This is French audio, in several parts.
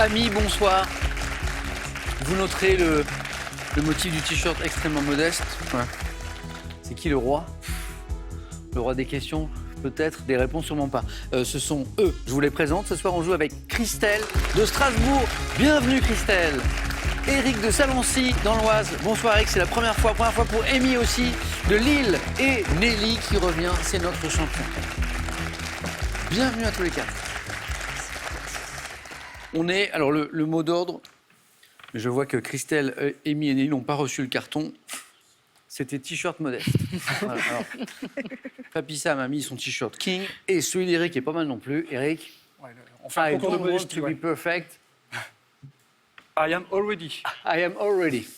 Amis, bonsoir. Vous noterez le motif du t-shirt extrêmement modeste. Ouais. C'est qui le roi? Le roi des questions, peut-être, des réponses sûrement pas. Ce sont eux, je vous les présente. Ce soir, on joue avec Christelle de Strasbourg. Bienvenue Christelle. Eric de Salancy dans l'Oise. Bonsoir Eric, c'est la première fois pour Amy aussi, de Lille. Et Nelly qui revient, c'est notre champion. Bienvenue à tous les quatre. On est, alors le mot d'ordre, je vois que Christelle, Amy et Nelly n'ont pas reçu le carton. C'était t-shirt modeste. Voilà, alors, Papy Sam a mis son t-shirt King et celui d'Eric est pas mal non plus. Eric, Ouais, on fait un concours de modestie. to be perfect. I am already. I am already.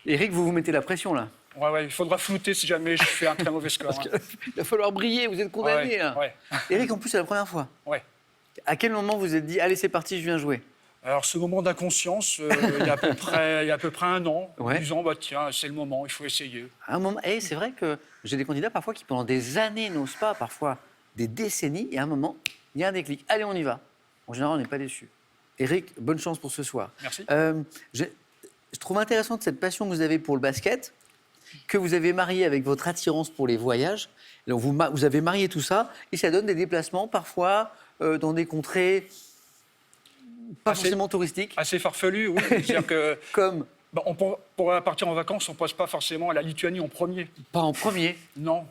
Eric, vous vous mettez la pression là. Ouais, il faudra flouter si jamais je fais un très mauvais score. Parce qu'il va falloir briller, vous êtes condamné là. Ouais. Eric, en plus, c'est la première fois. Ouais. À quel moment vous vous êtes dit, allez, c'est parti, je viens jouer? Alors, ce moment d'inconscience, il y a à peu près un an, Ouais. en disant, bah, tiens, c'est le moment, il faut essayer. À un moment, et c'est vrai que j'ai des candidats parfois qui, pendant des années, n'osent pas, parfois des décennies, et à un moment, il y a un déclic. Allez, on y va. En général, on n'est pas déçus. Eric, bonne chance pour ce soir. Merci. Je trouve intéressante cette passion que vous avez pour le basket, que vous avez marié avec votre attirance pour les voyages. Donc vous avez marié tout ça, et ça donne des déplacements parfois dans des contrées pas forcément touristiques. Assez farfelu, oui. C'est-à-dire que Comme, bah, pour partir en vacances, on ne pense pas forcément à la Lituanie en premier. pas en premier. Non.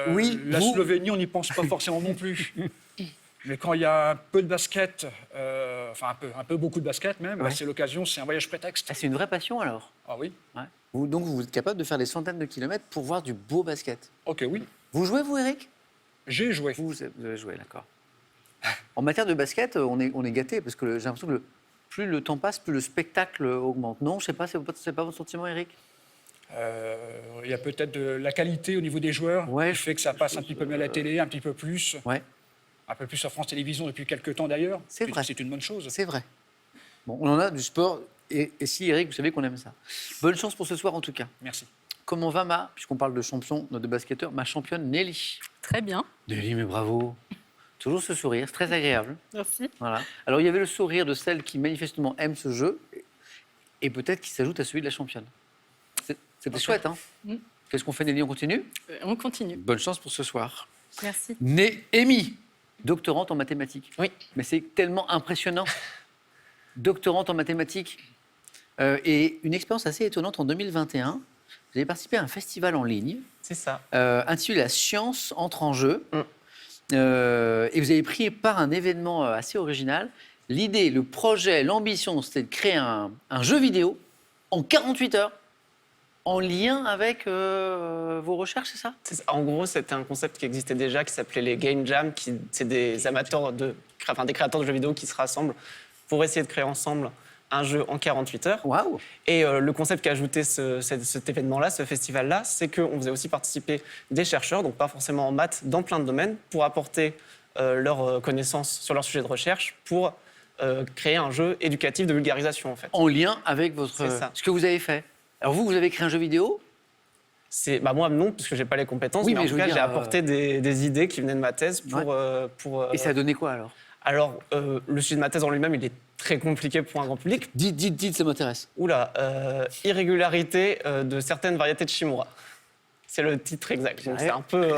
Oui, la vous- Slovénie, on n'y pense pas forcément non plus. Mais quand il y a un peu de basket, enfin beaucoup de basket même, bah, Ouais. c'est l'occasion, c'est un voyage prétexte. Ah, c'est une vraie passion alors. Ah oui. Ouais. Donc vous êtes capable de faire des centaines de kilomètres pour voir du beau basket. Ok, oui. Vous jouez, vous, Eric? J'ai joué. Vous avez joué, d'accord. En matière de basket, on est gâtés parce que j'ai l'impression que plus le temps passe, plus le spectacle augmente. Non, je sais pas, c'est pas votre sentiment, Eric? Il y a peut-être de la qualité au niveau des joueurs Ouais, qui fait que ça passe un petit peu mieux à la télé, un petit peu plus. Ouais, Un peu plus sur France Télévisions depuis quelques temps d'ailleurs. C'est vrai. C'est une bonne chose. c'est vrai. Bon, on en a du sport. Et si, Eric, vous savez qu'on aime ça. Bonne chance pour ce soir, en tout cas. Merci. Comment va puisqu'on parle de champion, de basketteur, ma championne Nelly? Très bien, Nelly, mais bravo. Toujours ce sourire, c'est très agréable. merci. Voilà. Alors, il y avait le sourire de celle qui manifestement aime ce jeu et peut-être qui s'ajoute à celui de la championne. C'était chouette, hein? Mm. Qu'est-ce qu'on fait, Nelly? On continue? On continue. Bonne chance pour ce soir. Merci. Amy, doctorante en mathématiques. Oui. Mais c'est tellement impressionnant. Doctorante en mathématiques. Et une expérience assez étonnante en 2021. Vous avez participé à un festival en ligne C'est ça. intitulé La science entre en jeu. Mm. Et vous avez pris part à un événement assez original. L'idée, le projet, l'ambition, c'était de créer un jeu vidéo en 48 heures en lien avec vos recherches, c'est ça? En gros, c'était un concept qui existait déjà, qui s'appelait les Game Jam. C'est des amateurs des créateurs de jeux vidéo qui se rassemblent pour essayer de créer ensemble un jeu en 48 heures. Waouh! Et le concept qu'a ajouté cet événement-là, ce festival-là, c'est qu'on faisait aussi participer des chercheurs, donc pas forcément en maths, dans plein de domaines, pour apporter leurs connaissances sur leur sujet de recherche, pour créer un jeu éducatif de vulgarisation, en fait. En lien avec C'est ça. ce que vous avez fait. Alors vous avez créé un jeu vidéo? Moi, non, parce que j'ai pas les compétences, Oui, mais mais en je tout veux cas, dire, j'ai apporté des idées qui venaient de ma thèse pour. Et ça a donné quoi alors? Alors, le sujet de ma thèse en lui-même, il est très compliqué pour un grand public. Dites, ça m'intéresse. Oula, irrégularité de certaines variétés de Shimura. C'est le titre exact. Donc, c'est un peu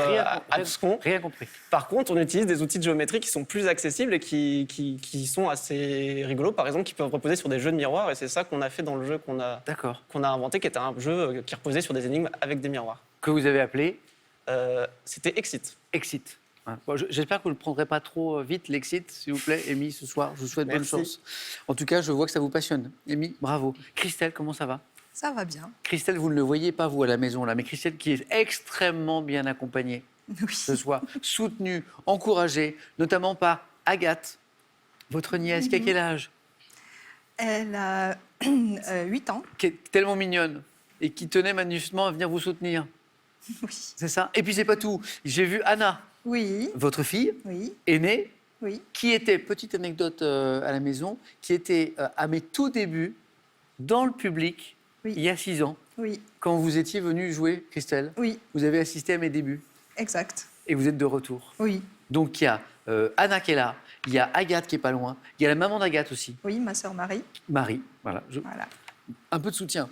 abscon. Rien compris. Par contre, on utilise des outils de géométrie qui sont plus accessibles et qui sont assez rigolos, par exemple, qui peuvent reposer sur des jeux de miroirs. Et c'est ça qu'on a fait dans le jeu D'accord. qu'on a inventé, qui était un jeu qui reposait sur des énigmes avec des miroirs. Que vous avez appelé C'était Exit. Exit. Hein. Bon, j'espère que vous ne le prendrez pas trop vite, l'Exit, s'il vous plaît, Amy, ce soir. Je vous souhaite bonne Merci. chance. En tout cas, je vois que ça vous passionne. Amy, bravo. Christelle, comment ça va? Ça va bien. Christelle, vous ne le voyez pas, vous, à la maison, là, mais Christelle qui est extrêmement bien accompagnée Oui. ce soir, soutenue, encouragée, notamment par Agathe, votre nièce, qui a quel âge? Elle a 8 ans. Qui est tellement mignonne et qui tenait manifestement à venir vous soutenir. Oui. C'est ça? Et puis, c'est pas tout. J'ai vu Anna, Oui. votre fille, Oui. aînée, Oui. qui était, petite anecdote à la maison, qui était à mes tout débuts dans le public, Oui. il y a 6 ans, Oui. quand vous étiez venue jouer, Christelle. Oui. Vous avez assisté à mes débuts Exact. et vous êtes de retour. Oui. Donc il y a Anna qui est là, il y a Agathe qui est pas loin, il y a la maman d'Agathe aussi, Oui, ma sœur Marie. Marie. Voilà, Voilà. un peu de soutien.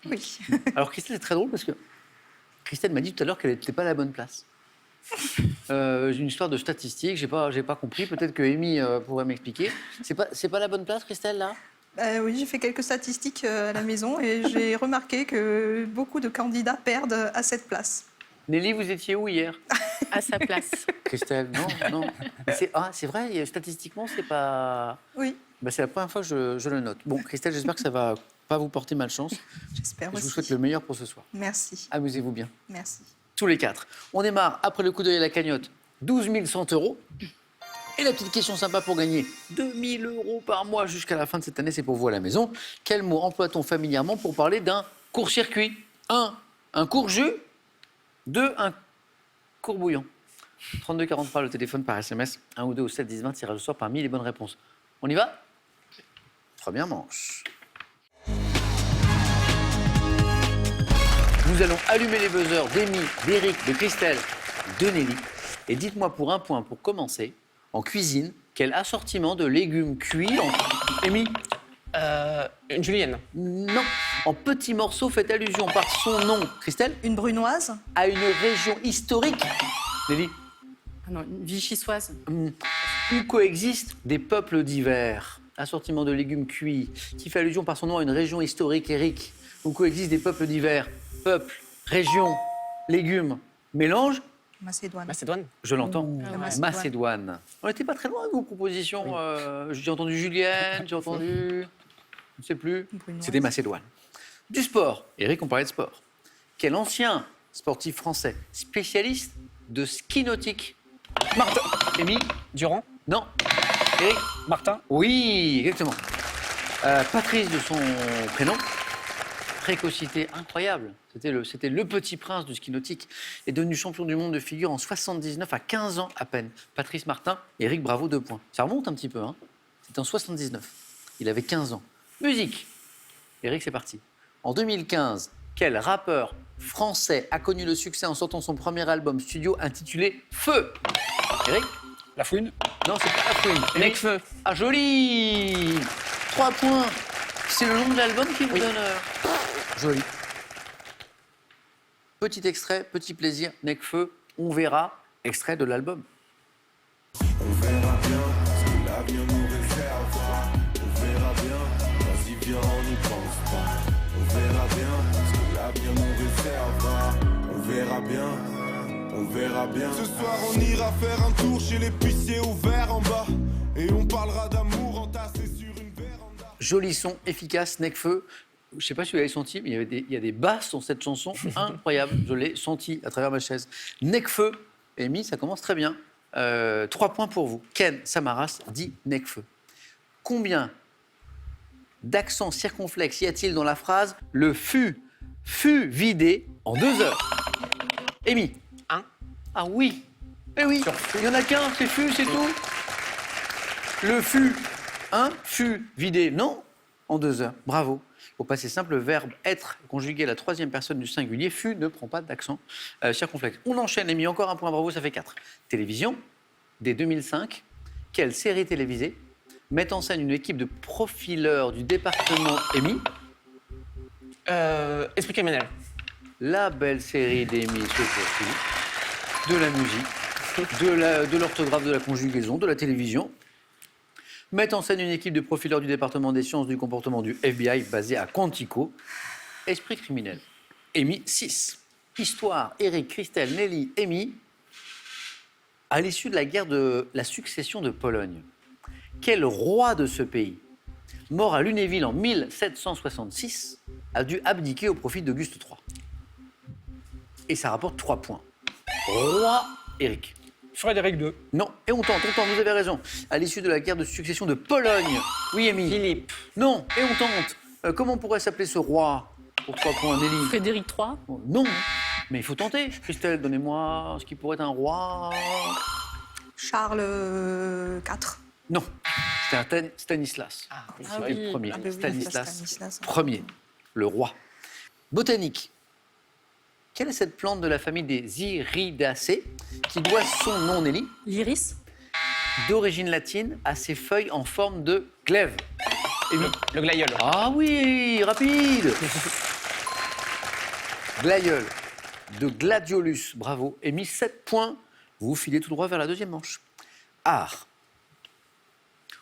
Oui. Alors Christelle, c'est très drôle parce que Christelle m'a dit tout à l'heure qu'elle n'était pas à la bonne place. J'ai une histoire de statistique, j'ai pas compris. Peut-être que Amy pourrait m'expliquer. C'est pas la bonne place, Christelle, là? Oui, j'ai fait quelques statistiques à la maison et j'ai remarqué que beaucoup de candidats perdent à cette place. Nelly, vous étiez où hier? À sa place. Christelle, non. C'est vrai, statistiquement, c'est pas... Oui, Bah, c'est la première fois que je le note. Bon, Christelle, j'espère que ça va pas vous porter malchance. j'espère Je aussi. vous souhaite le meilleur pour ce soir. Merci. Amusez-vous bien. Merci. Tous les quatre. On démarre, après le coup d'œil à la cagnotte, 12 100 €. Et la petite question sympa pour gagner 2 000 € par mois jusqu'à la fin de cette année, c'est pour vous à la maison. Quel mot emploie-t-on familièrement pour parler d'un court-circuit? 1. Un court-jus. 2. Un court-bouillon. 32 43, le téléphone par SMS. 1 ou 2 au 7 10 20, tirage au sort parmi les bonnes réponses. On y va? Première manche. Nous allons allumer les buzzers d'Amy, d'Éric, de Christelle, de Nelly. Et dites-moi pour un point, pour commencer, en cuisine, quel assortiment de légumes cuits en... Amy? Une julienne. Non. En petits morceaux fait allusion par son nom, Christelle, Une brunoise, à une région historique. Nelly? Ah non, une vichysoise. Où coexistent des peuples divers. Assortiment de légumes cuits, qui fait allusion par son nom à une région historique, Éric. Où coexistent des peuples divers. Peuple, région, légumes, mélange. Macédoine. Macédoine. Je l'entends. La Macédoine. Macédoine. On n'était pas très loin de vos propositions. J'ai entendu Julienne, j'ai entendu... Je ne sais plus. Brunoise. C'était Macédoine. Du sport. Éric, on parlait de sport. Quel ancien sportif français, spécialiste de ski nautique? Martin. Amy? Durand. Non. Éric? Martin. Oui, exactement. Patrice de son prénom. Précocité incroyable. C'était le petit prince du ski nautique. Est devenu champion du monde de figure en 79 à 15 ans à peine. Patrice Martin, Éric, bravo, 2 points. Ça remonte un petit peu, hein. C'était en 79. Il avait 15 ans. Musique. Éric, c'est parti. En 2015, quel rappeur français a connu le succès en sortant son premier album studio intitulé Feu? Éric? La Fouine. Non, c'est pas la fouine. Éric? Necfeu. Ah, joli! 3 points. C'est le nom de l'album qui vous donne... Joli. Petit extrait, petit plaisir, Necfeu, on verra, extrait de l'album. On verra bien ce que l'avenir nous réservera. On verra bien, vas-y viens, on n'y pense pas. On verra bien ce que l'avenir nous réservera. On verra bien, on verra bien. Ce soir on ira faire un tour chez l'épicier ouvert en bas. Et on parlera d'amour entassé sur une véranda. Joli son, efficace, Necfeu. Je ne sais pas si vous l'avez senti, mais il y a des basses dans cette chanson incroyable. Je l'ai senti à travers ma chaise. Necfeu, Amy, ça commence très bien. 3 points pour vous. Ken Samaras dit Necfeu. Combien d'accents circonflexes y a-t-il dans la phrase « Le fut vidé en 2 heures » Amy? 1. Ah oui. Eh oui, il n'y en a qu'un, c'est fut, c'est tout. Le fut vidé, non, en 2 heures. Bravo. Au passé simple, le verbe être conjugué à la 3e personne du singulier, fut, ne prend pas d'accent circonflexe. On enchaîne, Amy, encore un point, bravo, ça fait 4. Télévision, dès 2005, quelle série télévisée met en scène une équipe de profileurs du département Amy? Esprit criminel. La belle série d'Amy se poursuit, de la musique, de l'orthographe, de la conjugaison, de la télévision. Met en scène une équipe de profileurs du département des sciences du comportement du FBI basée à Quantico. Esprit criminel. Amy, 6. Histoire, Éric, Christelle, Nelly, Amy. À l'issue de la guerre de la succession de Pologne, quel roi de ce pays, mort à Lunéville en 1766, a dû abdiquer au profit d'Auguste III? Et ça rapporte 3 points. Roi Éric. Frédéric II. Non, et on tente, vous avez raison. À l'issue de la guerre de succession de Pologne. Oui, Amy. Philippe. Non, et on tente. Comment pourrait s'appeler ce roi? Pour 3 points, Nelly. Frédéric III. Non, mais il faut tenter. Christelle, donnez-moi ce qui pourrait être un roi. Charles IV. Non, c'était un Stanislas. Ah, oui, Ah C'était oui. le premier. Ah ben oui, Stanislas, Stanislas. premier, le roi. Botanique. Quelle est cette plante de la famille des Iridacées qui doit son nom, Nelly? L'iris. d'origine latine a ses feuilles en forme de glaive? Émi. Le glaïeul. Ah oui, rapide. Glaïeul de gladiolus, bravo. Émis, 7 points. Vous vous filez tout droit vers la deuxième manche. Art.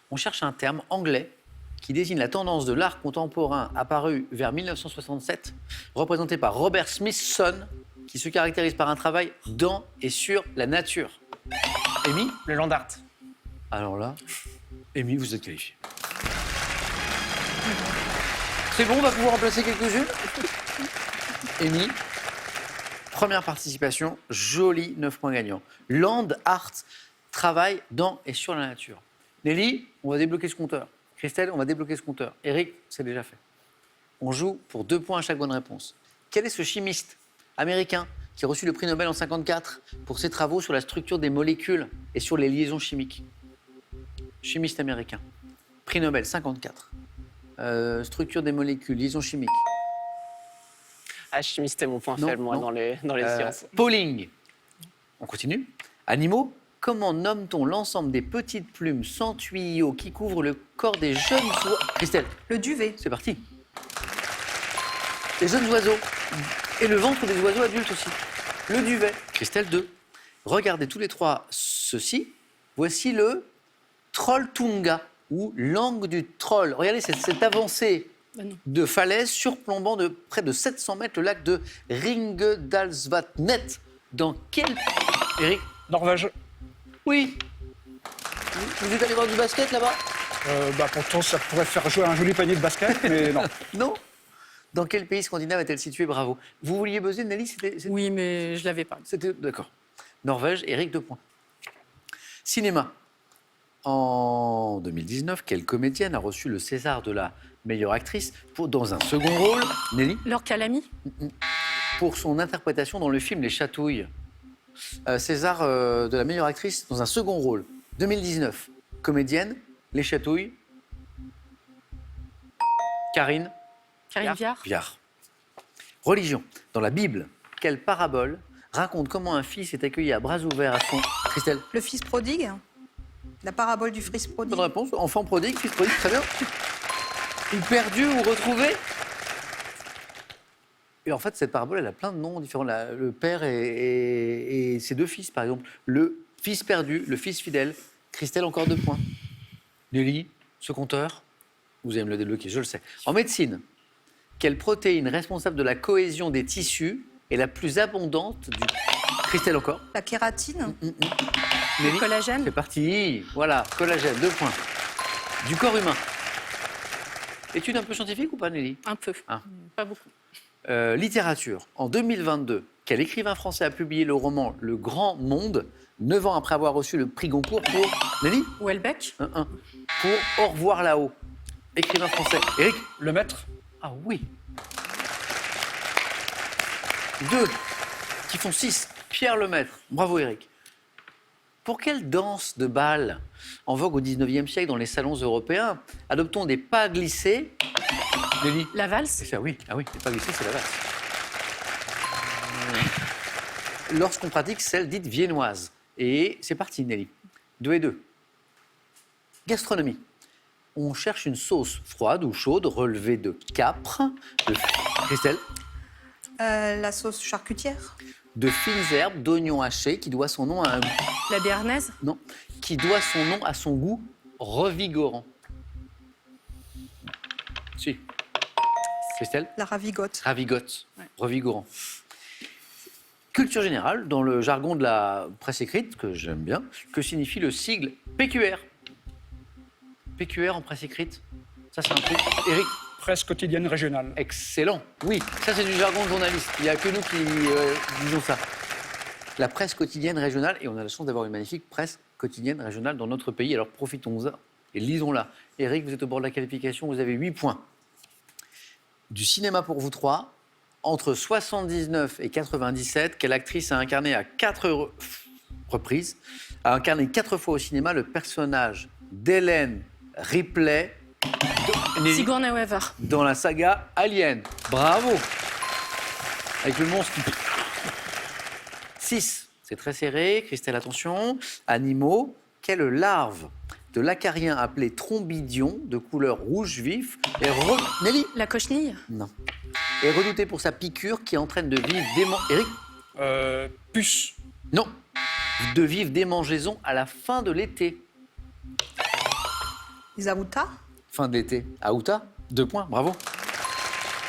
On cherche un terme anglais qui désigne la tendance de l'art contemporain apparu vers 1967, représenté par Robert Smithson, qui se caractérise par un travail dans et sur la nature. Émis? Le land art. Alors là, Émis, vous êtes qualifié. C'est bon, on va pouvoir en placer quelques-unes. Émis, première participation, joli 9 points gagnants. Land art, travail dans et sur la nature. Nelly, on va débloquer ce compteur. Christelle, on va débloquer ce compteur. Eric, c'est déjà fait. On joue pour 2 points à chaque bonne réponse. Quel est ce chimiste américain qui a reçu le prix Nobel en 1954 pour ses travaux sur la structure des molécules et sur les liaisons chimiques? Chimiste américain. Prix Nobel 1954. Structure des molécules, liaisons chimiques. Ah, chimie, c'était mon point Non, faible, moi, non. dans les sciences. Pauling. On continue. Animaux. Comment nomme-t-on l'ensemble des petites plumes sans tuyaux qui couvrent le corps des jeunes oiseaux? Christelle, Le duvet. c'est parti. Les jeunes oiseaux. Et le ventre des oiseaux adultes aussi. Le duvet. Christelle, 2. Regardez tous les trois ceci. Voici le Trolltunga, ou langue du troll. Regardez cette avancée Ah non. de falaise surplombant de près de 700 mètres le lac de Ringedalsvatnet. Dans quel... Eric? Norvège. Oui. Vous êtes allé voir du basket là-bas? Pourtant, ça pourrait faire jouer un joli panier de basket, mais non. Non. Dans quel pays scandinave est-elle située? Bravo. Vous vouliez buzzer, Nelly? Oui, mais je l'avais pas. C'était... D'accord. Norvège, Eric, 2 points. Cinéma. En 2019, quelle comédienne a reçu le César de la meilleure actrice dans un second rôle? Nelly? Laure Calamy? Pour son interprétation dans le film Les Chatouilles. César de la meilleure actrice dans un second rôle. 2019. Comédienne, Les Chatouilles. Karine Karine Viard? Viard. Religion. Dans la Bible, quelle parabole raconte comment un fils est accueilli à bras ouverts à son... Christelle? Le fils prodigue. La parabole du fils prodigue. Bonne réponse. Enfant prodigue, fils prodigue, très bien. Ou perdu ou retrouvé. Et en fait, cette parabole, elle a plein de noms différents. Le père et ses 2 fils, par exemple. Le fils perdu, le fils fidèle. Christelle, encore 2 points. Nelly, ce compteur, vous allez me le débloquer, je le sais. En médecine, quelle protéine responsable de la cohésion des tissus est la plus abondante du... Christelle, encore. La kératine. Nelly, Collagène? c'est parti. Voilà, collagène, 2 points. Du corps humain. Étude un peu scientifique ou pas, Nelly? Un peu. Ah. Pas beaucoup. Littérature. En 2022, quel écrivain français a publié le roman Le Grand Monde, 9 ans après avoir reçu le prix Goncourt pour... Nelly? Houellebecq? Pour Au revoir là-haut. Écrivain français. Eric? Le maître. Ah oui. 2, qui font 6. Pierre Lemaître. Bravo, Eric. Pour quelle danse de bal, en vogue au 19e siècle dans les salons européens, adoptons des pas glissés? Nelly? La valse? C'est ça, oui. Ah oui, les pas glissés, c'est la valse. Lorsqu'on pratique celle dite viennoise. Et c'est parti, Nelly. 2 et 2. Gastronomie. On cherche une sauce froide ou chaude relevée de capre, de... Christelle? La sauce charcutière. De fines herbes, d'oignons hachés, qui doit son nom à un... La béarnaise? Non, qui doit son nom à son goût revigorant. Si. Christelle? La ravigote. Ravigote, Ouais. revigorant. Culture générale, dans le jargon de la presse écrite, que j'aime bien, que signifie le sigle PQR? PQR en presse écrite, ça c'est un truc. Eric? Presse quotidienne régionale. Excellent. Oui, ça c'est du jargon de journaliste. Il n'y a que nous qui disons ça. La presse quotidienne régionale, et on a la chance d'avoir une magnifique presse quotidienne régionale dans notre pays, alors profitons-en et lisons-la. Eric, vous êtes au bord de la qualification, vous avez 8 points. Du cinéma pour vous 3, entre 79 et 97, quelle actrice a incarné à 4 reprises, a incarné 4 fois au cinéma le personnage d'Hélène Ripley Sigourney Weaver. dans la saga Alien. Bravo. Avec le monstre qui... 6, c'est très serré. Christelle, attention. Animaux. quelle larve de l'acarien appelé trombidion, de couleur rouge vif, Nelly La cochenille. Non. Est redoutée pour sa piqûre qui entraîne de vives Eric Puce. Non. De vives démangeaisons à la fin de l'été. Les aoutas. Fin de l'été. Aouta, 2 points, bravo.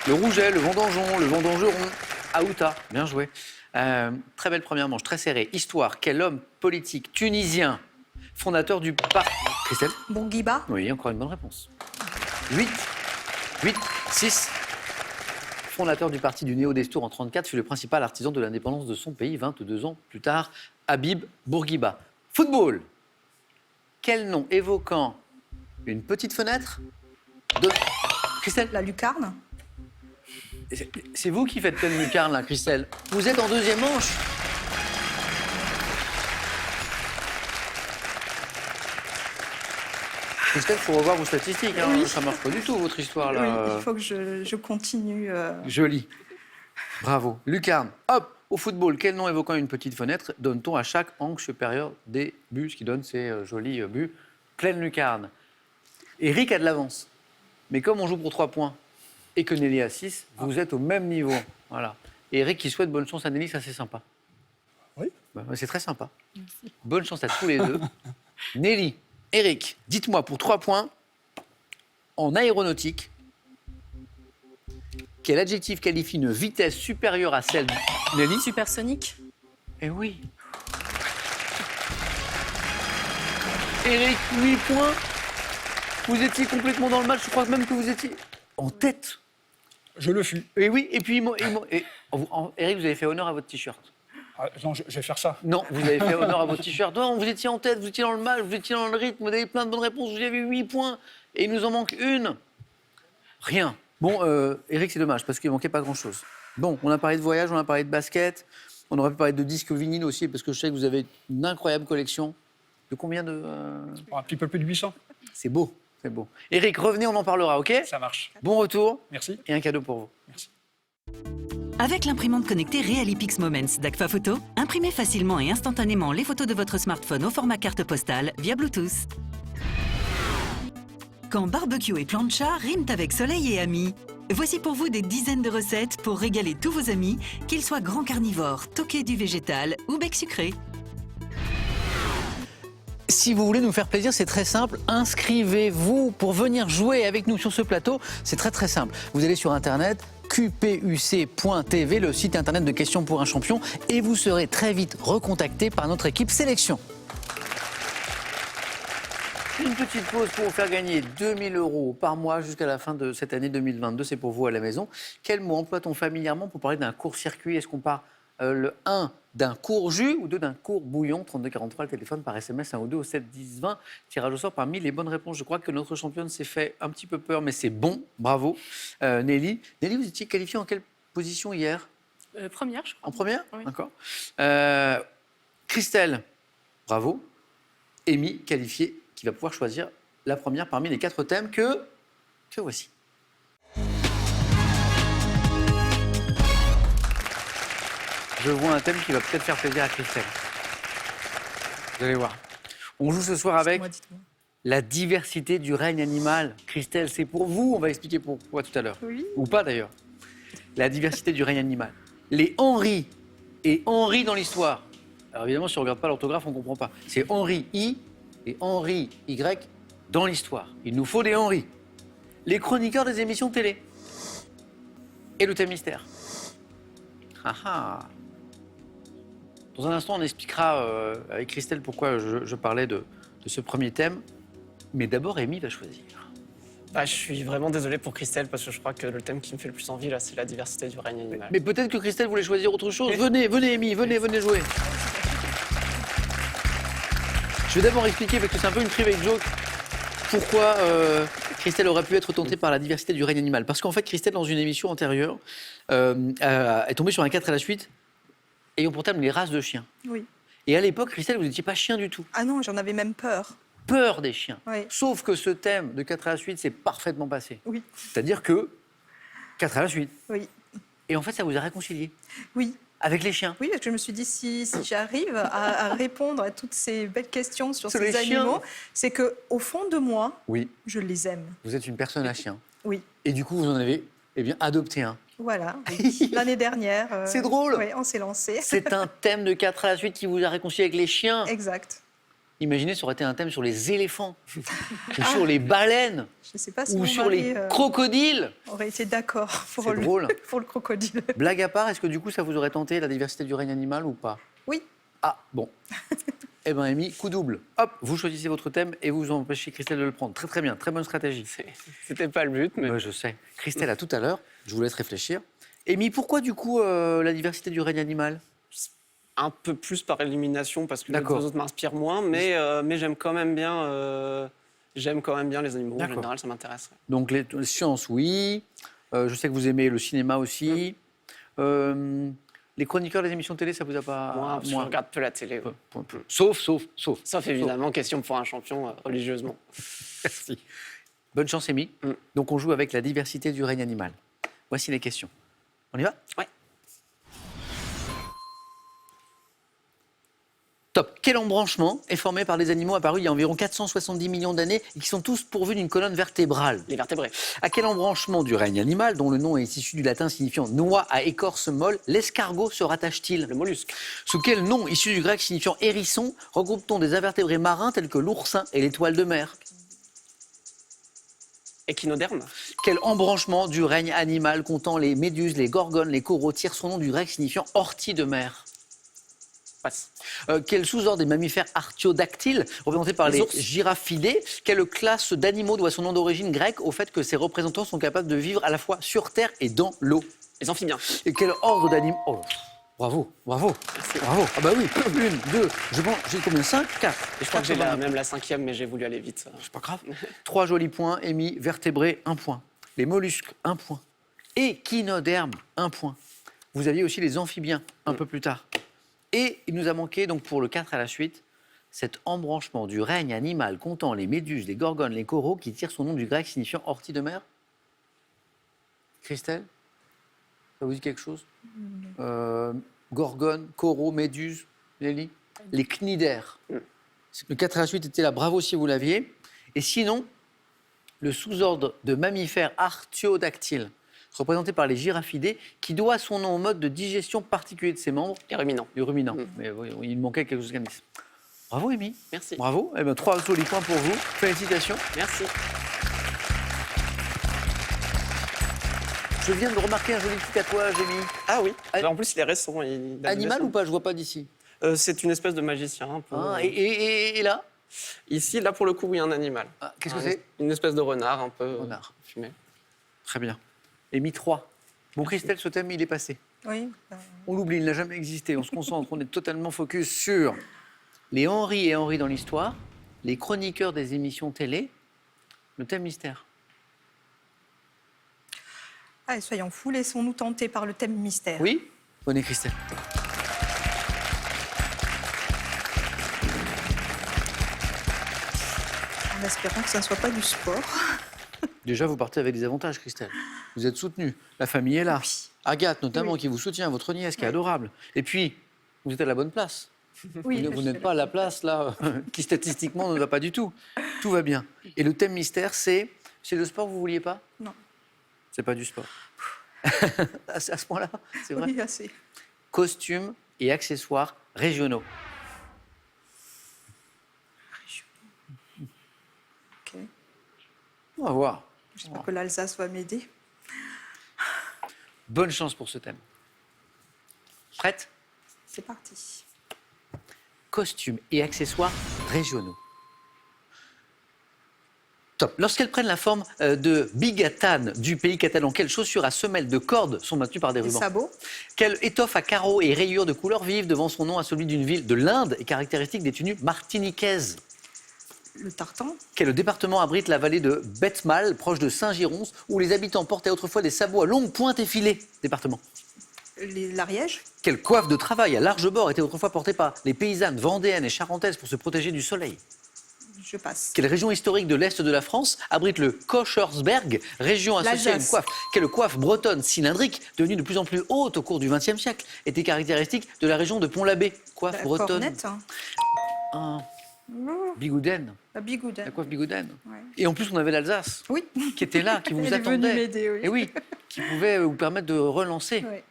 Le rouget, le vendangeon, le vendangeron. Aouta, bien joué. Très belle première manche, très serrée. Histoire, quel homme politique tunisien, fondateur du parti... Christelle? Bourguiba. Oui, encore une bonne réponse. 8, 6. Fondateur du parti du Néo-Destour en 1934, fut le principal artisan de l'indépendance de son pays 22 ans plus tard, Habib Bourguiba. Football. Quel nom évoquant une petite fenêtre de... Christelle? La lucarne. C'est vous qui faites pleine lucarne, là, Christelle. Vous êtes en deuxième manche. Christelle, il faut revoir vos statistiques. Hein. Oui. Ça ne marche pas du tout, votre histoire, là. Oui, il faut que je continue. Joli. Bravo. Lucarne. Hop, au football, quel nom évoquant une petite fenêtre donne-t-on à chaque angle supérieur des buts, ce qui donne ces jolis buts? Pleine lucarne. Eric a de l'avance. Mais comme on joue pour 3 points et que Nelly a 6, vous êtes au même niveau. Voilà. Et Eric qui souhaite bonne chance à Nelly, ça c'est sympa. Oui. Bah, c'est très sympa. Bonne chance à tous les deux. Nelly, Eric, dites-moi pour 3 points, en aéronautique, quel adjectif qualifie une vitesse supérieure à celle de Nelly? Supersonique. Eh oui. Eric, 8 points. Vous étiez complètement dans le match. Je crois même que vous étiez en tête. Je le fus. Et oui, et puis Eric, vous avez fait honneur à votre t-shirt. Ah, non, je vais faire ça. Non, vous avez fait honneur à votre t-shirt. Non, vous étiez en tête, vous étiez dans le match, vous étiez dans le rythme, vous avez plein de bonnes réponses, vous avez 8 points. Et il nous en manque une. Rien. Bon, Eric, c'est dommage, parce qu'il ne manquait pas grand-chose. Bon, on a parlé de voyage, on a parlé de basket, on aurait pu parler de disques vinyles aussi, parce que je sais que vous avez une incroyable collection. De combien de... Un petit peu plus de 800. C'est beau, c'est beau. Eric, revenez, on en parlera, ok? Ça marche. Bon retour. Merci. Et un cadeau pour vous. Merci. Avec l'imprimante connectée Realipix Moments d'Agfa Photo, imprimez facilement et instantanément les photos de votre smartphone au format carte postale via Bluetooth. Quand barbecue et plancha riment avec soleil et amis, voici pour vous des dizaines de recettes pour régaler tous vos amis, qu'ils soient grands carnivores, toqués du végétal ou bec sucré. Si vous voulez nous faire plaisir, c'est très simple. Inscrivez-vous pour venir jouer avec nous sur ce plateau. C'est très très simple. Vous allez sur Internet, qpuc.tv, le site Internet de Questions pour un champion, et vous serez très vite recontacté par notre équipe sélection. Une petite pause pour vous faire gagner 2 000 € par mois jusqu'à la fin de cette année 2022. C'est pour vous à la maison. Quel mot emploie-t-on familièrement pour parler d'un court-circuit? Est-ce qu'on parle le 1 d'un court jus ou 2 d'un court bouillon? 32 43, le téléphone par SMS 1 ou 2 au 7 10 20. Tirage au sort parmi les bonnes réponses. Je crois que notre championne s'est fait un petit peu peur, mais c'est bon. Bravo. Nelly. Nelly, vous étiez qualifiée en quelle position hier? Première, je crois. En première? Oui. D'accord. Christelle, bravo. Amy, qualifiée, qui va pouvoir choisir la première parmi les 4 thèmes que voici. Je vois un thème qui va peut-être faire plaisir à Christelle. Vous allez voir. On joue ce soir avec Dites-moi. la diversité du règne animal. Christelle, c'est pour vous. On va expliquer pourquoi tout à l'heure. Oui. Ou pas d'ailleurs. La diversité du règne animal. Les Henri et Henri dans l'histoire. Alors évidemment, si on ne regarde pas l'orthographe, on ne comprend pas. C'est Henri I et Henri Y dans l'histoire. Il nous faut des Henri. Les chroniqueurs des émissions télé. Et le thème mystère. Ah ah. Dans un instant, on expliquera avec Christelle pourquoi je parlais de ce premier thème. Mais d'abord, Amy va choisir. Ah, je suis vraiment désolé pour Christelle parce que je crois que le thème qui me fait le plus envie là, c'est la diversité du règne animal. Mais peut-être que Christelle voulait choisir autre chose. Venez, Amy, venez jouer. Je vais d'abord expliquer, parce que c'est un peu une private joke, pourquoi Christelle aurait pu être tentée par la diversité du règne animal. Parce qu'en fait, Christelle, dans une émission antérieure, est tombée sur un 4 à la suite, ayant pour thème les races de chiens. Oui. Et à l'époque, Christelle, vous n'étiez pas chien du tout. Ah non, j'en avais même peur. Peur des chiens. Oui. Sauf que ce thème de 4 à la suite s'est parfaitement passé. Oui. C'est-à-dire que 4 à la suite. Oui. Et en fait, ça vous a réconcilié. Oui. Avec les chiens. Oui, parce que je me suis dit, si j'arrive à répondre à toutes ces belles questions sur Sur ces les chiens. animaux, c'est qu'au fond de moi, Oui. je les aime. Vous êtes une personne à chien. Oui, Et du coup, vous en avez adopté un. voilà. Oui. L'année dernière, C'est drôle. Oui, on s'est lancé. C'est un thème de 4 à la suite qui vous a réconcilié avec les chiens. Exact. Imaginez, ça aurait été un thème sur les éléphants, ou sur les baleines, Je ne sais pas si ou mon sur mari les crocodiles. aurait été d'accord pour C'est drôle. pour le crocodile. Blague à part, est-ce que du coup, ça vous aurait tenté la diversité du règne animal ou pas? Oui. Ah, bon. Eh bien, Amy, coup double. Hop, vous choisissez votre thème et vous empêchez Christelle de le prendre. Très, très bien. Très bonne stratégie. C'était pas le but, mais Ouais, je sais. Christelle, à tout à l'heure. Je vous laisse réfléchir. Amy, pourquoi du coup la diversité du règne animal? un peu plus par élimination parce que les D'accord. deux autres m'inspirent moins, mais j'aime quand même bien. J'aime quand même bien les animaux en D'accord. général, ça m'intéresse. Donc les sciences, oui. Je sais que vous aimez le cinéma aussi. Les chroniqueurs des émissions de télé, ça vous a pas... Moi, je regarde peu la télé. Ouais. Peu. Sauf. Sauf évidemment, question pour un champion religieusement. Merci. Bonne chance, Amy. Donc on joue avec la diversité du règne animal. Voici les questions. On y va? Ouais. Top. Quel embranchement est formé par des animaux apparus il y a environ 470 millions d'années et qui sont tous pourvus d'une colonne vertébrale? Les vertébrés. À quel embranchement du règne animal, dont le nom est issu du latin signifiant noix à écorce molle, l'escargot se rattache-t-il? Le mollusque. Sous quel nom, issu du grec signifiant hérisson, regroupe-t-on des invertébrés marins tels que l'oursin et l'étoile de mer? Échinoderme. Quel embranchement du règne animal comptant les méduses, les gorgones, les coraux tire son nom du grec signifiant ortie de mer? Passe. Quel sous-ordre des mammifères artiodactyles, représentés par Les les ours. giraffidés? Quelle classe d'animaux doit son nom d'origine grecque au fait que ses représentants sont capables de vivre à la fois sur terre et dans l'eau? Les amphibiens. Et quel ordre d'animaux... Oh, bravo. Ah bah oui, 1, 2, je pense, j'ai combien? 5, 4. Et je crois que j'ai même la cinquième, mais j'ai voulu aller vite. C'est pas grave. 3 jolis points, Amy, vertébrés, 1 point. Les mollusques, 1 point. Échinodermes, 1 point. Vous aviez aussi les amphibiens, un peu plus tard. Et il nous a manqué, donc pour le 4 à la suite, cet embranchement du règne animal comptant les méduses, les gorgones, les coraux, qui tire son nom du grec signifiant ortie de mer. Christelle, ça vous dit quelque chose? Gorgones, coraux, méduses, Lélie? Les cnidaires. Le 4 à la suite était là, bravo si vous l'aviez. Et sinon, le sous-ordre de mammifères artiodactyles, représenté par les giraffidés, qui doit son nom au mode de digestion particulier de ses membres, Les ruminants. les ruminants. Mais oui, il manquait quelque chose comme ça. Bravo, Amy. Merci. Bravo. Eh bien, 3 jolis points pour vous. Félicitations. Merci. Je viens de remarquer un joli petit tatouage, Amy. Ah oui. Ah, En plus, il est récent. Il date Animal récent. ou pas? Je vois pas d'ici. C'est une espèce de magicien. Un peu. Ah, et là? Ici, là, pour le coup, il y a un animal. Ah, qu'est-ce que c'est? Une espèce de renard, un peu Renard. fumé. Très bien. Amy 3. Bon, Christelle, ce thème, il est passé. Oui. On l'oublie, il n'a jamais existé. On se concentre, on est totalement focus sur les Henri et Henri dans l'histoire, les chroniqueurs des émissions télé, le thème mystère. Allez, soyons fous, laissons-nous tenter par le thème mystère. Oui? Bonne Christelle. En espérant que ça ne soit pas du sport. Déjà, vous partez avec des avantages, Christelle. Vous êtes soutenue. La famille est là. Oui. Agathe, notamment, Oui. qui vous soutient, votre nièce, qui est Oui. adorable. Et puis, vous êtes à la bonne place. Oui, Vous n'êtes pas à la place, là, qui statistiquement ne va pas du tout. Tout va bien. Et le thème mystère, c'est le sport, vous ne vouliez pas? Non. C'est pas du sport. à ce point-là, c'est vrai. Oui, assez. Costumes et accessoires régionaux. Ok. On va voir. J'espère que l'Alsace va m'aider. Bonne chance pour ce thème. Prête? C'est parti. Costumes et accessoires régionaux. Top. Lorsqu'elles prennent la forme de bigatanes du pays catalan, quelles chaussures à semelles de cordes sont maintenues par des Les rubans? sabots. Quelle étoffe à carreaux et rayures de couleurs vives devant son nom à celui d'une ville de l'Inde et caractéristique des tenues martiniquaises? Le tartan. Quel département abrite la vallée de Betmal, proche de Saint-Girons, où les habitants portaient autrefois des sabots à longue pointe effilée? Département. L'Ariège. Quelle coiffe de travail à large bord était autrefois portée par les paysannes vendéennes et charentaises pour se protéger du soleil? Je passe. Quelle région historique de l'Est de la France abrite le Kochersberg, région associée à une L'Alsace. coiffe? Quelle coiffe bretonne cylindrique, devenue de plus en plus haute au cours du XXe siècle, était caractéristique de la région de Pont-l'Abbé? Coiffe La bretonne. cornette, hein. Ah, bigouden. La bigouden. La coiffe bigouden. Ouais. Et en plus, on avait l'Alsace, Oui. qui était là, qui vous Elle est venue attendait. m'aider, oui. Et oui, qui pouvait vous permettre de relancer. Ouais.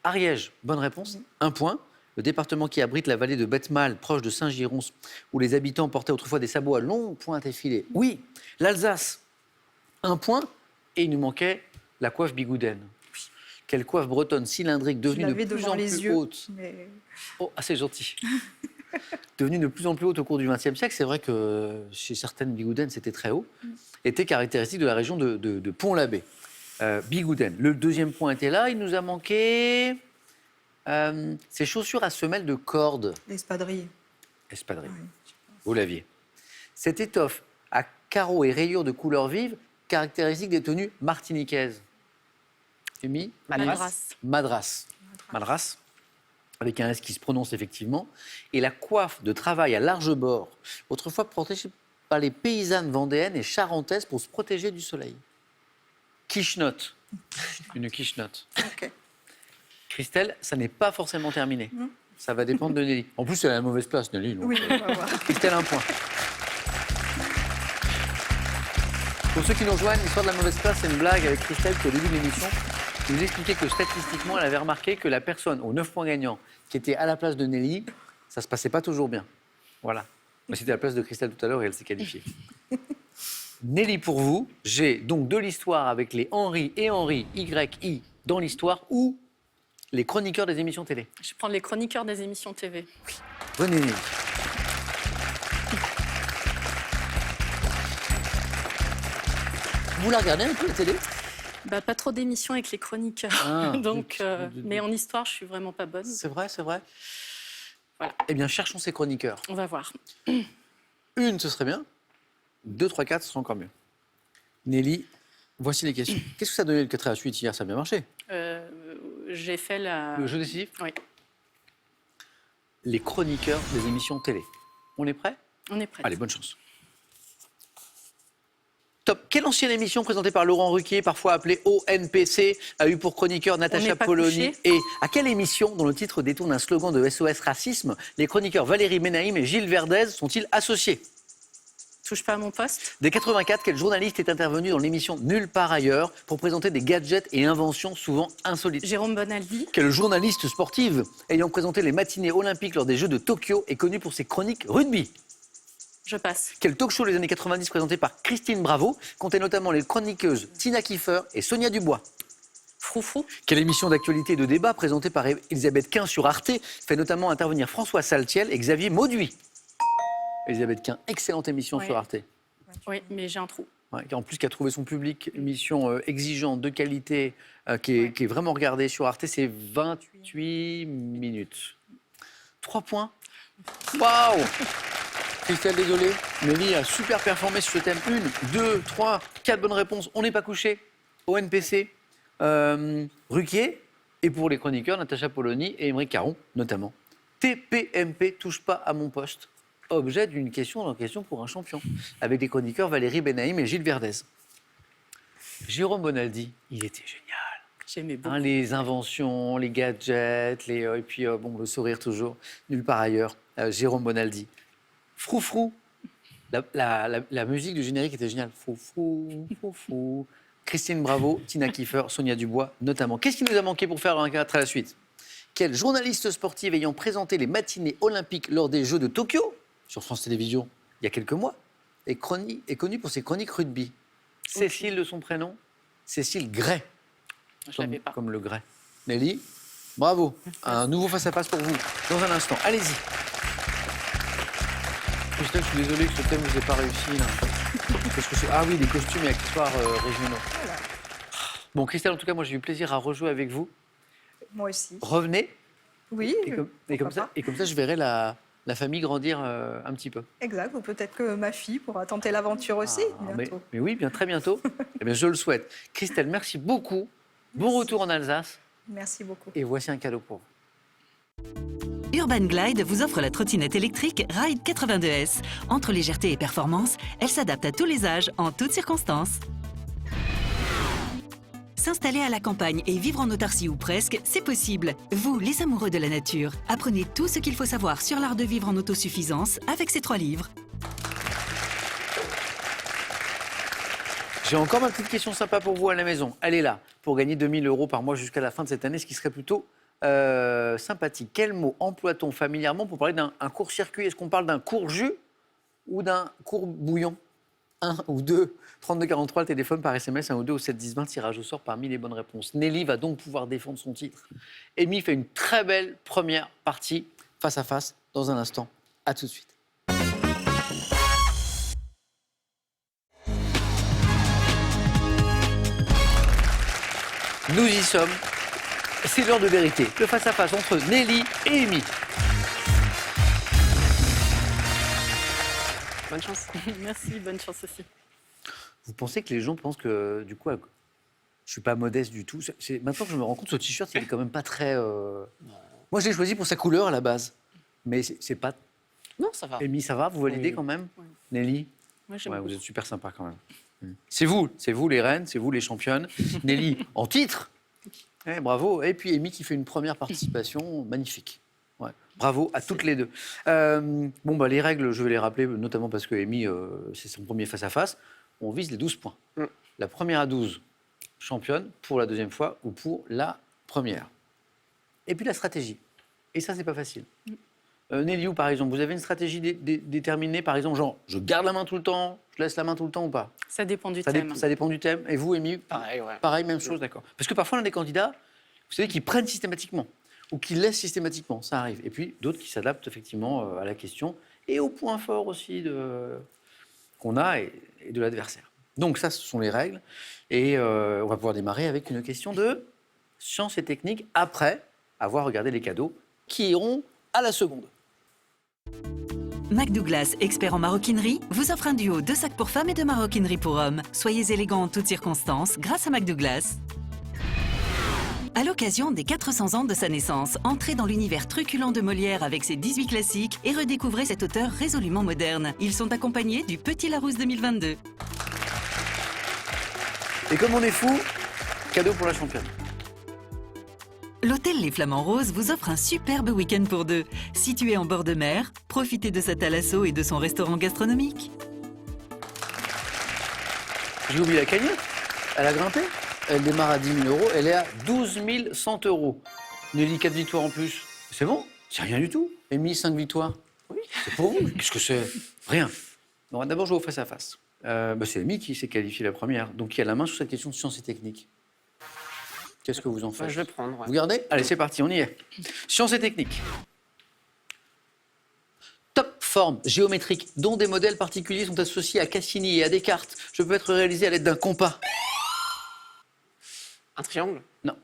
Ariège, bonne réponse. 1 point. Le département qui abrite la vallée de Betmal, proche de Saint-Girons, où les habitants portaient autrefois des sabots à longue pointe effilée. Oui, l'Alsace, 1 point. Et il nous manquait la coiffe bigouden. Quelle coiffe bretonne cylindrique, devenue de l'avais plus devant en les plus yeux. haute. Mais... Oh, assez gentil. Devenue de plus en plus haute au cours du XXe siècle, c'est vrai que chez certaines bigoudaines, c'était très haut, était caractéristique de la région de Pont-l'Abbé. Bigouden. Le deuxième point était là. Il nous a manqué ces chaussures à semelles de corde. L'espadrille. Espadrille. Ouais. Vous l'aviez. Cette étoffe à carreaux et rayures de couleur vive, caractéristique des tenues martiniquaises. Amy? Madras. Madras. Madras, avec un S qui se prononce effectivement. Et la coiffe de travail à large bord, autrefois protégée par les paysannes vendéennes et charentaises pour se protéger du soleil. Quichenotte. Une quichenotte. Ok. Christelle, ça n'est pas forcément terminé. Ça va dépendre de Nelly. En plus, elle a la mauvaise place, Nelly. donc, Oui, on va voir. Christelle, 1 point. Pour ceux qui nous rejoignent, l'histoire de la mauvaise place, c'est une blague avec Christelle qui, au début de l'émission, nous expliquait que statistiquement, elle avait remarqué que la personne aux 9 points gagnants qui était à la place de Nelly, ça se passait pas toujours bien. Voilà. Mais c'était à la place de Christelle tout à l'heure et elle s'est qualifiée. Nelly, pour vous, j'ai donc de l'histoire avec les Henri et Henri, YI, dans l'histoire, ou les chroniqueurs des émissions télé. Je vais prendre les chroniqueurs des émissions TV. Venez, Nelly. Vous la regardez un peu, la télé? Bah, pas trop d'émissions avec les chroniqueurs. Ah, Donc, zut. mais en histoire, je suis vraiment pas bonne. C'est vrai, c'est vrai. Voilà. Eh bien, cherchons ces chroniqueurs. On va voir. Une, ce serait bien. 2, 3, 4, ce serait encore mieux. Nelly, voici les questions. Qu'est-ce que ça a donné le 4 à la suite hier? Ça a bien marché. J'ai fait la. Le jeu décisif? Oui, Les chroniqueurs des émissions télé. On est prêt? on est prêts. Allez, bonne chance. Top. Quelle ancienne émission présentée par Laurent Ruquier, parfois appelée ONPC, a eu pour chroniqueur Natacha n'est pas Polony? couché. Et à quelle émission, dont le titre détourne un slogan de SOS Racisme, les chroniqueurs Valérie Ménaïm et Gilles Verdez sont-ils associés? Touche pas à mon poste. Dès 84, quel journaliste est intervenu dans l'émission Nulle part ailleurs pour présenter des gadgets et inventions souvent insolites? Jérôme Bonaldi. Quelle journaliste sportive ayant présenté les matinées olympiques lors des Jeux de Tokyo est connue pour ses chroniques rugby? Je passe. Quel talk-show des années 90 présenté par Christine Bravo comptait notamment les chroniqueuses Tina Kiefer et Sonia Dubois? Froufrou. Quelle émission d'actualité et de débat présentée par Elisabeth Quint sur Arte fait notamment intervenir François Saltiel et Xavier Mauduit? Elisabeth Quint, excellente émission Ouais. sur Arte. Oui, mais j'ai un trou. Ouais, en plus, qui a trouvé son public, émission exigeante, de qualité, qui est vraiment regardée sur Arte, c'est 28 minutes. 3 points. Waouh! Christelle, désolé. Nelly a super performé sur ce thème. 1, 2, 3, 4 bonnes réponses. On n'est pas couché. ONPC, Ruquier, et pour les chroniqueurs, Natacha Polony et Émeric Caron, notamment. TPMP, touche pas à mon poste. Objet d'une question dans question pour un champion, avec les chroniqueurs Valérie Benaïm et Gilles Verdez. Jérôme Bonaldi, il était génial. J'aimais beaucoup. Hein, les inventions, les gadgets, et puis bon, le sourire toujours, nulle part ailleurs. Jérôme Bonaldi. Froufrou, la musique du générique était géniale. Froufrou, froufrou. Christine Bravo, Tina Kiefer, Sonia Dubois notamment. Qu'est-ce qui nous a manqué pour faire un 4 à la suite? Quelle journaliste sportive ayant présenté les matinées olympiques lors des Jeux de Tokyo sur France Télévisions il y a quelques mois est connue pour ses chroniques rugby? Cécile de son prénom, Cécile Gray. Je l'avais pas. Comme le Gray. Nelly, bravo. Un nouveau face-à-face pour vous dans un instant. Allez-y. Christelle, je suis désolé que ce thème ne vous ait pas réussi. Là. Parce que ah oui, les costumes et accessoires régionaux. Bon, Christelle, en tout cas, moi j'ai eu plaisir à rejouer avec vous. Moi aussi. Revenez. Oui, Comme ça, je verrai la famille grandir un petit peu. exact. Ou peut-être que ma fille pourra tenter l'aventure aussi bientôt. Mais oui, bien très bientôt. Eh bien, je le souhaite. Christelle, merci beaucoup. Bon retour en Alsace. Merci beaucoup. Et voici un cadeau pour vous. Urban Glide vous offre la trottinette électrique Ride 82S. Entre légèreté et performance, elle s'adapte à tous les âges, en toutes circonstances. S'installer à la campagne et vivre en autarcie ou presque, c'est possible. Vous, les amoureux de la nature, apprenez tout ce qu'il faut savoir sur l'art de vivre en autosuffisance avec ces 3 livres. J'ai encore ma petite question sympa pour vous à la maison. Elle est là, pour gagner 2 000 € par mois jusqu'à la fin de cette année, ce qui serait plutôt sympathique. Quel mot emploie-t-on familièrement pour parler d'un court-circuit? Est-ce qu'on parle d'un court-jus ou d'un court-bouillon? 1 ou 2, 32 43, le téléphone par SMS, 1 ou 2 au 7 10 20, tirage au sort parmi les bonnes réponses. Nelly va donc pouvoir défendre son titre. Amy fait une très belle première partie face à face dans un instant. À tout de suite. Nous y sommes. C'est l'heure de vérité. Le face-à-face entre Nelly et Amy. Bonne chance. Merci, bonne chance aussi. Vous pensez que les gens pensent que, du coup, je suis pas modeste du tout? Maintenant que je me rends compte, ce t-shirt, il est quand même pas très... Moi, je l'ai choisi pour sa couleur à la base. Mais c'est pas... Non, ça va. Amy, ça va? Vous validez Oui. quand même? Oui. Nelly? Moi, j'aime Ouais, beaucoup. vous êtes super sympa quand même. C'est vous les reines, c'est vous les championnes. Nelly, en titre. Bravo. Et puis Amy qui fait une première participation magnifique. Ouais. Bravo à toutes les deux. Les règles, je vais les rappeler, notamment parce que Amy, c'est son premier face-à-face. On vise les 12 points. La première à 12, championne pour la deuxième fois ou pour la première. Et puis la stratégie. Et ça, c'est pas facile. Nelly, par exemple, vous avez une stratégie déterminée, par exemple, genre, je garde la main tout le temps, je laisse la main tout le temps ou pas? Ça dépend du thème. Ça dépend du thème. Et vous, Amy? Pareil, ouais. Pareil, même chose, d'accord. Parce que parfois, on a des candidats, vous savez, qui prennent systématiquement ou qui laissent systématiquement, ça arrive. Et puis, d'autres qui s'adaptent effectivement à la question et au point fort aussi qu'on a et de l'adversaire. Donc ça, ce sont les règles. Et on va pouvoir démarrer avec une question de sciences et techniques après avoir regardé les cadeaux qui iront à la seconde. McDouglas, expert en maroquinerie, vous offre un duo de sacs pour femmes et de maroquinerie pour hommes. Soyez élégants en toutes circonstances grâce à McDouglas. À l'occasion des 400 ans de sa naissance, entrez dans l'univers truculent de Molière avec ses 18 classiques et redécouvrez cet auteur résolument moderne. Ils sont accompagnés du Petit Larousse 2022. Et comme on est fou, cadeau pour la championne. L'hôtel Les Flamands Roses vous offre un superbe week-end pour 2. Situé en bord de mer, profitez de sa thalasso et de son restaurant gastronomique. J'ai oublié la cagnotte. Elle a grimpé. Elle démarre à 10 000 €. Elle est à 12 100 €. Nelly, 4 victoires en plus. C'est bon? C'est rien du tout. Amy, 5 victoires. Oui. C'est pour vous. Qu'est-ce que c'est? Rien. On va d'abord jouer au face-à-face. C'est Amy qui s'est qualifiée la première. Donc, qui a la main sur cette question de sciences et techniques. Qu'est-ce que vous en faites? Je vais prendre. Ouais. Vous gardez? Allez, c'est parti, on y est. Sciences et techniques. Top forme géométrique dont des modèles particuliers sont associés à Cassini et à Descartes. Je peux être réalisé à l'aide d'un compas. Un triangle. Non.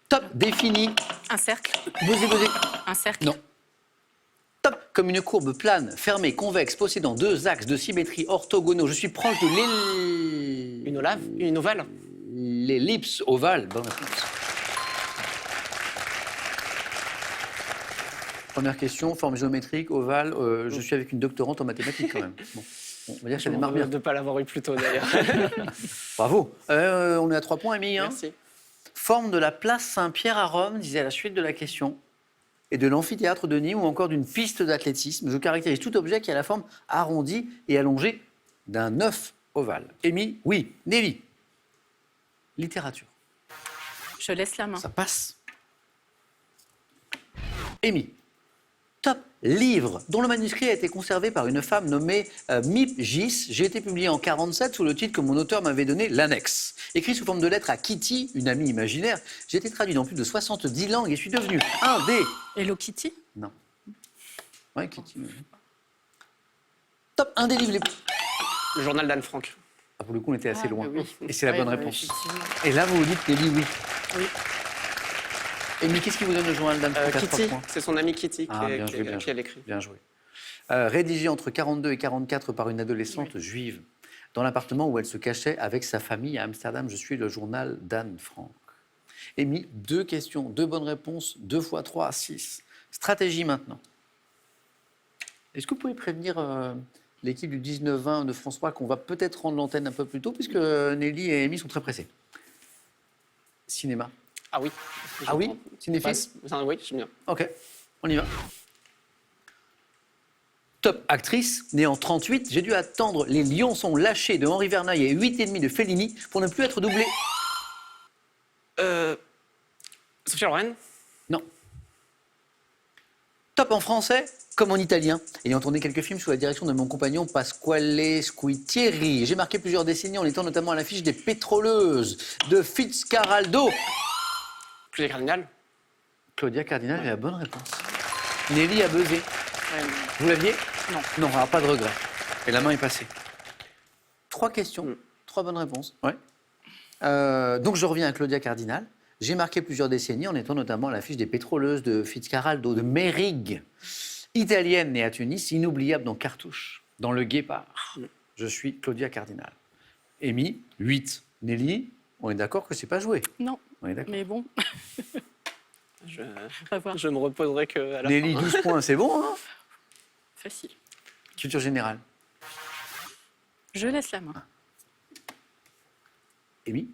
Top défini. Un cercle. Posez. Un cercle. Non. Top comme une courbe plane, fermée, convexe, possédant 2 axes de symétrie orthogonaux. Je suis proche de Une ovale. l'ellipse ovale. Bonne réponse. Première question, forme géométrique, ovale. Je suis avec une doctorante en mathématiques quand même. Bon, on va dire que ça démarre bien. De ne pas l'avoir eu plus tôt d'ailleurs. Bravo. On est à 3 points, Amy. Hein. Merci. Forme de la place Saint-Pierre à Rome, disait la suite de la question, et de l'amphithéâtre de Nîmes ou encore d'une piste d'athlétisme. Je caractérise tout objet qui a la forme arrondie et allongée d'un œuf ovale. Amy, oui. Nelly, littérature. Je laisse la main. Ça passe. Amy, top livre dont le manuscrit a été conservé par une femme nommée Mip Gis. J'ai été publié en 1947 sous le titre que mon auteur m'avait donné, l'annexe. Écrit sous forme de lettre à Kitty, une amie imaginaire, j'ai été traduit dans plus de 70 langues et suis devenu un des... Hello Kitty. Non. Ouais, Kitty. Top, un des livres les plus... Le journal d'Anne Frank. Ah, pour le coup, on était assez loin. Oui. Et c'est la Oui, bonne oui, réponse. effectivement. Et là, vous vous dites Nelly, oui. Oui. Amy, qu'est-ce qui vous donne le journal d'Anne Frank à 3 Kitty, points? c'est son amie Kitty Ah, bien joué, bien qui joué. a l'écrit. Bien joué. Rédigé entre 42 et 44 par une adolescente juive, dans l'appartement où elle se cachait avec sa famille à Amsterdam. Je suis le journal d'Anne Frank. Amy, 2 questions, 2 bonnes réponses, 2 fois 3, 6. Stratégie maintenant. Est-ce que vous pouvez prévenir l'équipe du 19-20 de France 3 qu'on va peut-être rendre l'antenne un peu plus tôt, puisque Nelly et Amy sont très pressés. Cinéma. Ah oui. Ah oui, cinéphile. Oui, j'aime bien. Ok, on y va. Top actrice, née en 38, j'ai dû attendre Les Lions sont lâchés de Henri Verneuil et 8,5 de Fellini pour ne plus être doublée. Sophia Loren. Non. Top en français comme en italien. Ayant tourné quelques films sous la direction de mon compagnon Pasquale Squitieri, j'ai marqué plusieurs décennies en étant notamment à l'affiche des Pétroleuses de Fitzcarraldo. Claudia Cardinal. Claudia Cardinal est la bonne réponse. Nelly a buzzé. Vous l'aviez? Non. Non, alors pas de regret. Et la main est passée. 3 questions, 3 bonnes réponses. Ouais. Donc je reviens à Claudia Cardinal. J'ai marqué plusieurs décennies en étant notamment à l'affiche des Pétroleuses de Fitzcarraldo, de Merig. Italienne née à Tunis, inoubliable dans Cartouche, dans Le Guépard. Je suis Claudia Cardinal. Amy, 8. Nelly, on est d'accord que c'est pas joué. Non, On est d'accord. mais bon, Je, on va voir. je me reposerai que à la Nelly, fin. 12 points, c'est bon, hein? Facile. Culture générale. Je laisse la main. Amy.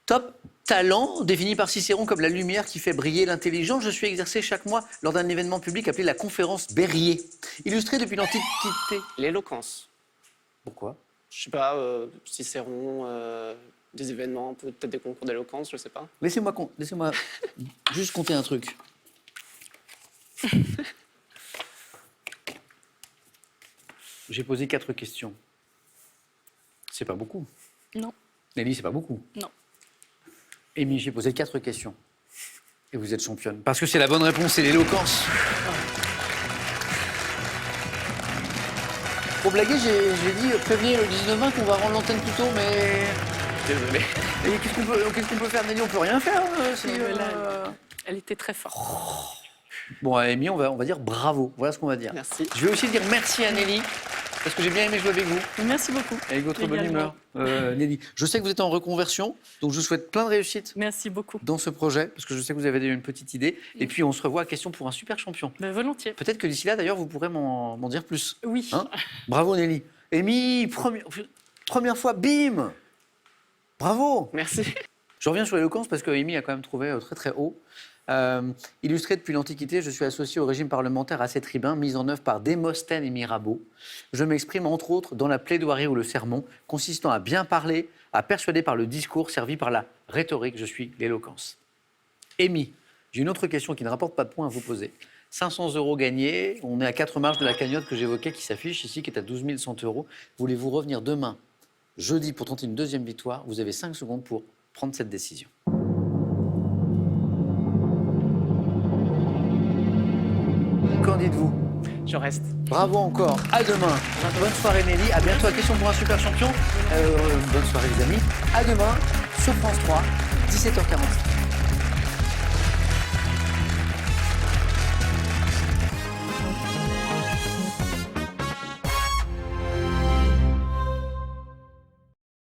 Top talent, défini par Cicéron comme la lumière qui fait briller l'intelligence, je suis exercé chaque mois lors d'un événement public appelé la conférence Berryer. Illustré depuis l'Antiquité. L'éloquence. Pourquoi? Je sais pas, Cicéron, des événements, peut-être des concours d'éloquence, je sais pas. Laissez-moi juste compter un truc. J'ai posé 4 questions. C'est pas beaucoup. Non, Nelly, c'est pas beaucoup. non. Amy, j'ai posé 4 questions. Et vous êtes championne. Parce que c'est la bonne réponse, c'est l'éloquence. Pour blaguer, j'ai dit prévenir le 19-20 qu'on va rendre l'antenne plus tôt, mais... Désolé. Et qu'est-ce qu'on peut faire, Nelly? On peut rien faire. Si, Non, mais là, elle était très forte. Bon, Amy, on va dire bravo. Voilà ce qu'on va dire. Merci. Je vais aussi dire merci à Nelly, parce que j'ai bien aimé jouer avec vous, Merci beaucoup. avec votre bonne Également. humeur. Nelly, je sais que vous êtes en reconversion, donc je vous souhaite plein de réussite Merci beaucoup. dans ce projet, parce que je sais que vous avez déjà une petite idée. Et puis, on se revoit à Question pour un super champion. Ben, volontiers. Peut-être que d'ici là, d'ailleurs, vous pourrez m'en dire plus. Oui. Hein? Bravo, Nelly. Amy, première fois, bim! Bravo! Merci. Je reviens sur l'éloquence parce que Amy a quand même trouvé très très haut. Illustré depuis l'Antiquité, je suis associé au régime parlementaire à ces tribuns mis en œuvre par Démosthène et Mirabeau. Je m'exprime entre autres dans la plaidoirie ou le sermon, consistant à bien parler, à persuader par le discours, servi par la rhétorique. Je suis l'éloquence. Amy, j'ai une autre question qui ne rapporte pas de points à vous poser. 500 € gagnés, on est à 4 marches de la cagnotte que j'évoquais qui s'affiche ici, qui est à 12 100 €. Voulez-vous revenir demain, jeudi, pour tenter une deuxième victoire? Vous avez 5 secondes pour prendre cette décision. Qu'en dites-vous? Je reste. Bravo encore, à demain. Bonne soirée Nelly, à bientôt à Question pour un super champion. Bonne soirée les amis, à demain sur France 3, 17h45.